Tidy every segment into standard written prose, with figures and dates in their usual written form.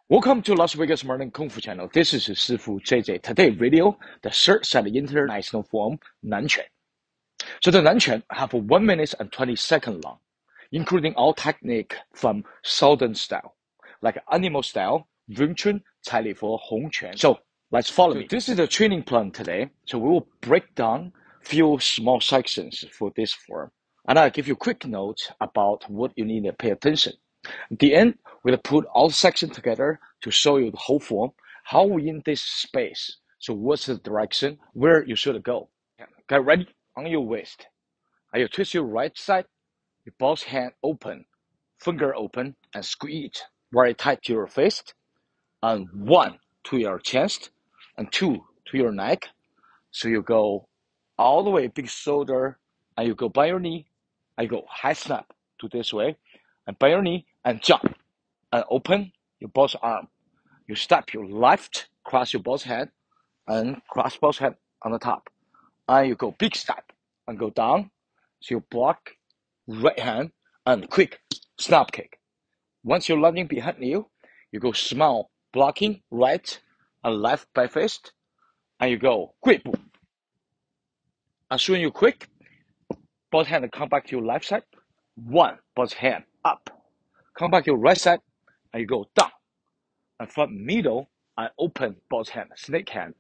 Welcome to Las Vegas Modern Kung Fu channel. This is Sifu JJ. Today video, the third set of international form, NANQUAN. So the NANQUAN have 1 minute and 20 seconds long, including all technique from Southern style, like animal style, Wing Chun, Cai Li Fo, Hong Quan. So let's follow me. This is the training plan today. So we will break down few small sections for this form. And I'll give you quick notes about what you need to pay attention. At the end, we'll put all sections together to show you the whole form, how we in this space. So what's the direction, where you should go. Get ready on your waist. And you twist your right side, your both hand open, finger open, and squeeze very tight to your fist. And 1 to your chest, and 2 to your neck. So you go all the way, big shoulder, and you go by your knee, and you go high snap to this way, and by your knee, and jump, and open your both arm. You step your left, cross your both hand, and cross both hand on the top. And you go big step, and go down. So you block right hand, and quick snap kick. Once you're landing behind you, you go small blocking right and left by fist, and you go quick boom. As soon as you quick, both hand come back to your left side. 1, both hand up. Come back to your right side, and you go down. And from middle, I open both hand, snake hand,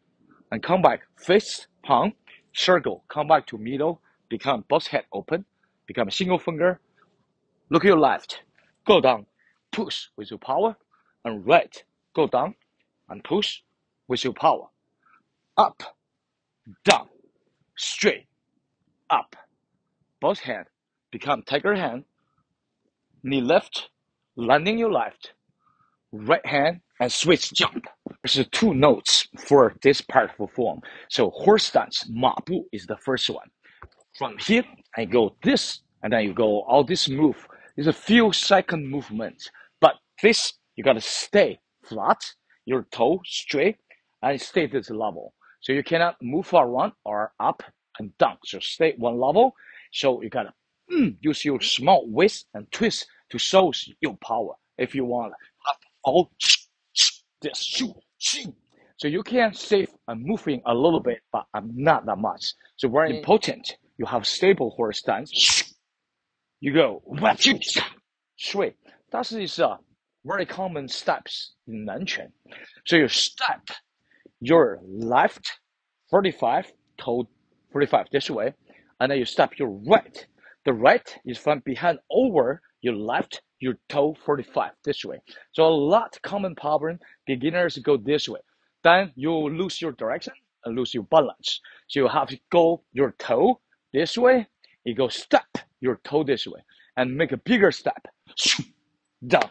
and come back, fist, palm, circle, come back to middle, become both hand open, become a single finger, look at your left, go down, push with your power, and right, go down, and push with your power. Up, down, straight, up. Both hand, become tiger hand, knee left, landing your left, right hand, and switch jump. There's 2 notes for this part of the form. So horse stance, 马步 is the first one. From here, I go this, and then you go all this move. There's a few second movements, but this, you gotta stay flat, your toe straight, and stay this level. So you cannot move around or up and down. So stay one level. So you gotta use your small waist and twist to show your power. If you want all this, so you can save and moving a little bit, but not that much. So very important. You have stable horse stance. You go straight. That is very common steps in NANQUAN. So you step your left 45, toe 45 this way, and then you step your right. The right is from behind over your left, your toe 45 this way. So a lot common problem, beginners go this way. Then you lose your direction and lose your balance. So you have to go your toe this way, you go step your toe this way, and make a bigger step, down.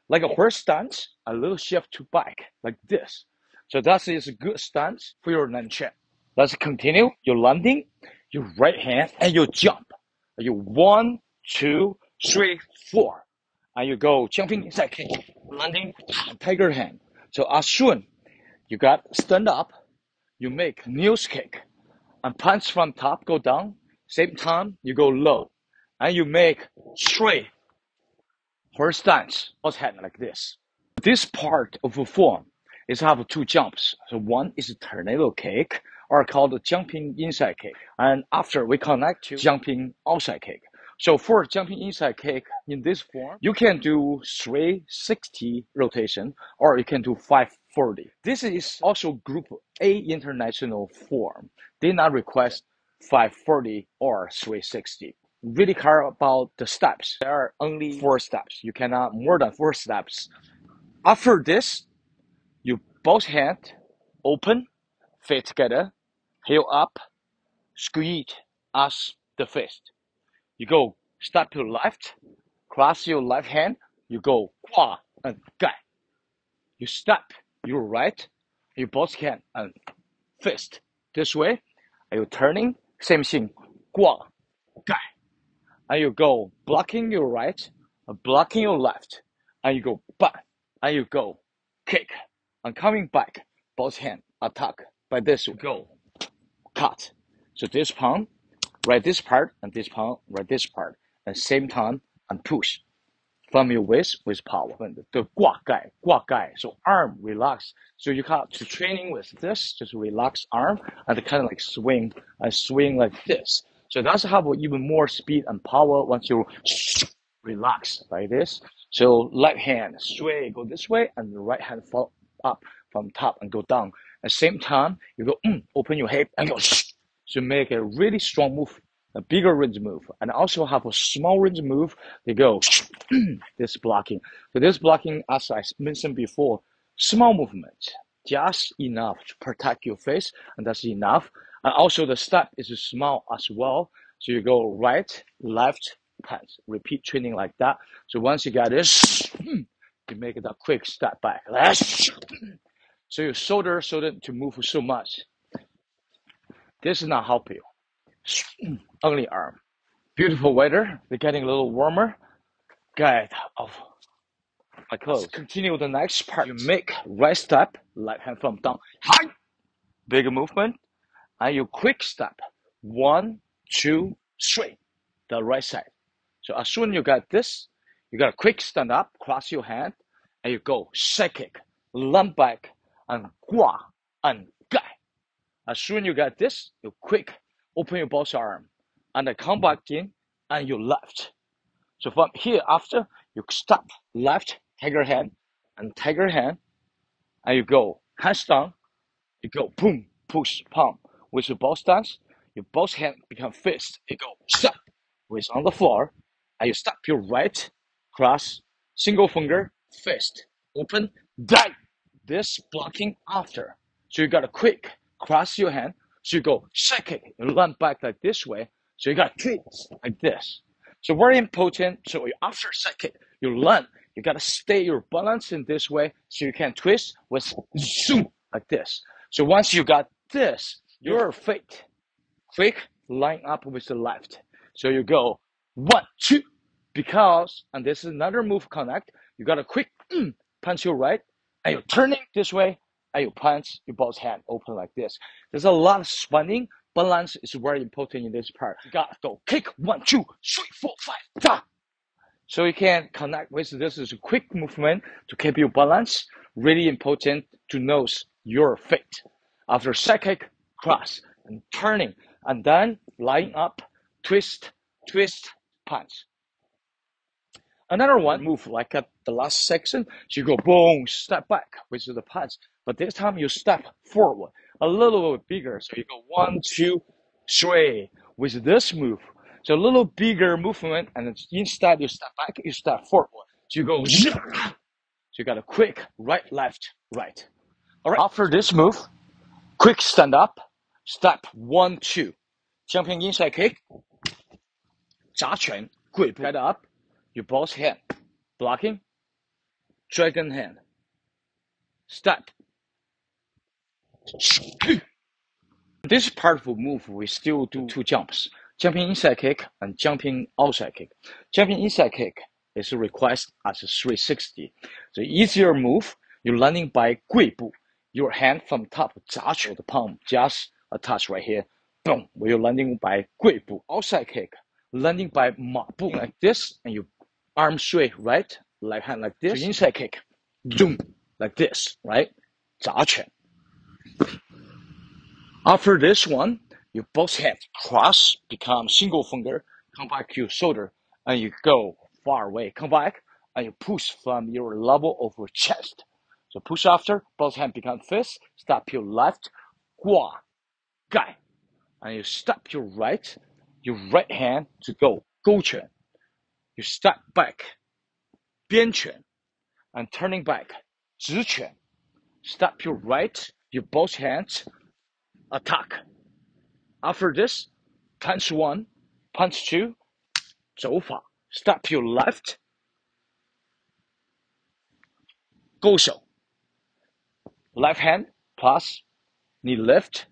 Like a horse stance, a little shift to back, like this. So that is a good stance for your NANQUAN. Let's continue. Your landing, your right hand, and your jump. You 1, 2, 3, 4. And you go jumping inside kick, landing, tiger hand. So as soon you got stand up, you make news kick, and punch from top, go down. Same time, you go low, and you make straight horse stance, both hand like this. This part of the form is have 2 jumps. So one is a tornado kick, or called a jumping inside kick. And after we connect to jumping outside kick. So for jumping inside kick in this form, you can do 360 rotation, or you can do 540. This is also Group A international form. They not request 540 or 360. Really care about the steps. There are only 4 steps. You cannot more than 4 steps. After this, you both hand open, feet together, heel up, squeeze as the fist. You go step to the left, cross your left hand, you go qua and gai. You step your right, you both hand and fist this way. And you turning, same thing, qua, gai. And you go blocking your right, blocking your left, and you go back, and you go kick, and coming back, both hand attack. By this, you go cut. So this palm, right this part, and this palm, right this part, at the same time, and push. from your waist with power. The 挂盖, so arm relax. So you have to training with this, just relax arm and kind of like swing like this. So that's how even more speed and power once you relax like this. So left hand straight, go this way, and the right hand fall up from top and go down. At the same time, you go open your hip and go to make a really strong move, a bigger range move, and also have a small range move. They go this blocking. So this blocking, as I mentioned before, small movement, just enough to protect your face, and that's enough. And also the step is small as well. So you go right, left, punch. Repeat training like that. So once you got this, you make it a quick step back. So your shoulder to move so much. This is not help you. Only arm. Beautiful weather. We're getting a little warmer. Get off my clothes. Let's continue the next part. You make right step, left hand from down. High. Bigger movement. And you quick step. 1, 2, 3. The right side. So as soon as you got this, you got to quick stand up, cross your hand, and you go side kick, lump back, and 挂 and 盖. As soon as you got this, you quick open your both arm, and then come back in, and you left. So from here, after you stop left, tiger hand, and you go hands down, you go boom, push, palm. With your both stance, your both hand become fist. You go stop, with on the floor, and you stop your right, cross, single finger, fist, open, die. This blocking after. So you gotta quick cross your hand. So you go side kick, you land back like this way. So you got twist like this. So very important. So after side kick, you land. You gotta stay your balance in this way so you can twist with zoom like this. So once you got this, your feet quick line up with the left. So you go 1, 2, because, and this is another move connect. You gotta quick punch your right, and you're turning this way, and you punch your both hand open like this. There's a lot of spinning. Balance is very important in this part. You gotta go kick 1, 2, 3, 4, 5, da. So you can connect with this is a quick movement to keep your balance. Really important to know your feet. After side kick, cross and turning, and then line up, twist, punch. Another one move like at the last section, so you go boom, step back with the punch, but this time you step forward a little bit bigger. So you go 1, 2, 3 with this move. So a little bigger movement, and instead you step back, you step forward. So you go, so you got a quick right, left, right. All right. After this move, quick stand up, step 1, 2, jumping inside kick, 砸拳，跪步 head up, your both hand, blocking, dragon hand, step. This part of the move, we still do 2 jumps, jumping inside kick and jumping outside kick. Jumping inside kick is request as a 360. The easier move, you're landing by 跪步, your hand from top, 砸拳 the palm, just a touch right here, boom, where you're landing by 跪步. Outside kick, landing by 马步 like this, and you arm straight, right? Left hand like this. So inside kick, zoom, like this, right? 砸拳. After this one, you both hands cross, become single finger, come back to your shoulder, and you go far away. Come back, and you push from your level of your chest. So push after, both hands become fist, stop your left, 挂盖, and you stop your right hand to go 勾拳. You step back, 边拳, and turning back, 直拳. Stop your right, your both hands, attack. After this, punch 1, punch 2, 走法. Stop your left, 勾手. Left hand plus knee lift.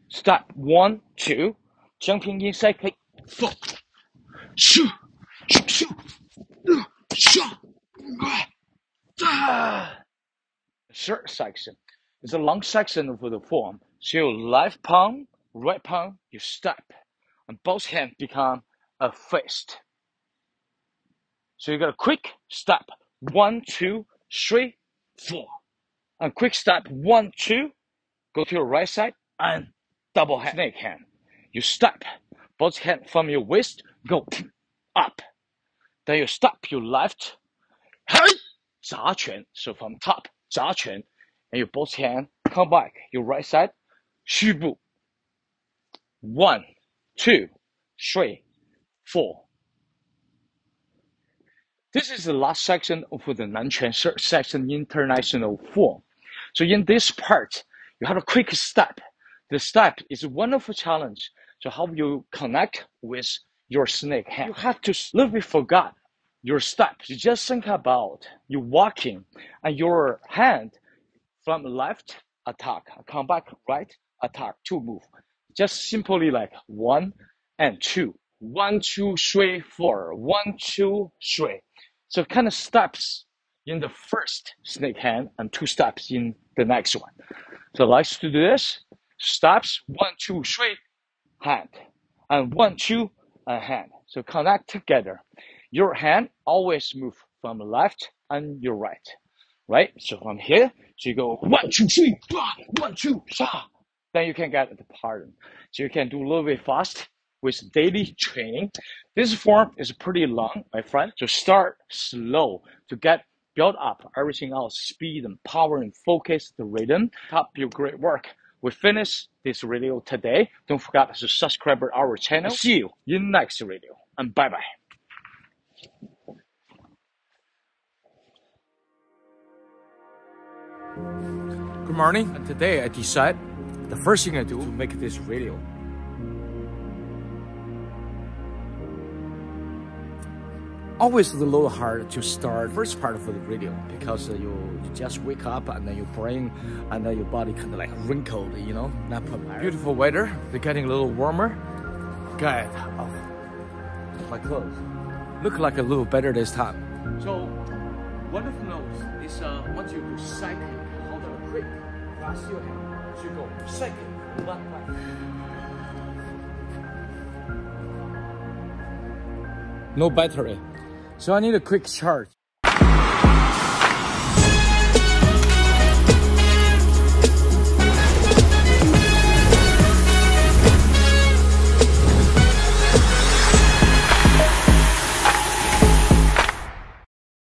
Step 1, 2, jumping inside kick. Shoo, shoo, shoo, short section. It's a long section of the form. So left palm, right palm, you step, and both hands become a fist. So you got a quick step, 1, 2, 3, 4. And quick step, 1, 2, go to your right side and double hand, snake hand. You step, both hands from your waist, go up. Then you step your left, 砸拳. So from top, 砸拳, and your both hand come back. Your right side, 虚步. 1, 2, 3, 4. This is the last section of the Nanquan section international form. So in this part, you have a quick step. The step is a wonderful challenge to help you connect with your snake hand. You have to a little bit forget your steps. You just think about you walking and your hand from left attack, come back right attack, 2 move. Just simply like 1 and 2. 1, 2, 3, 4. 1, 2, 3. So kind of steps in the first snake hand and 2 steps in the next one. So let's do this. Steps 1, 2, 3, hand. And 1, 2, and hand. So connect together. Your hand always move from left and your right. Right? So from here, so you go 1, 2, 3, 1, 2, 3. Then you can get the pattern. So you can do a little bit fast with daily training. This form is pretty long, my friend. So start slow to build up everything else, speed and power and focus, the rhythm. Top your great work. We finish this video today. Don't forget to subscribe to our channel. See you in next video and bye-bye. Good morning. And today I decide the first thing I do to make this video. Always a little hard to start first part of the video because you just wake up and then your brain and then your body kind of like wrinkled, you know, not prepared. Beautiful weather, they're getting a little warmer. Good. Oh, my clothes look like a little better this time. So wonderful notes is once you do cycling, hold on quick, pass your hand, so you go cycling, left, right. No battery. So I need a quick charge.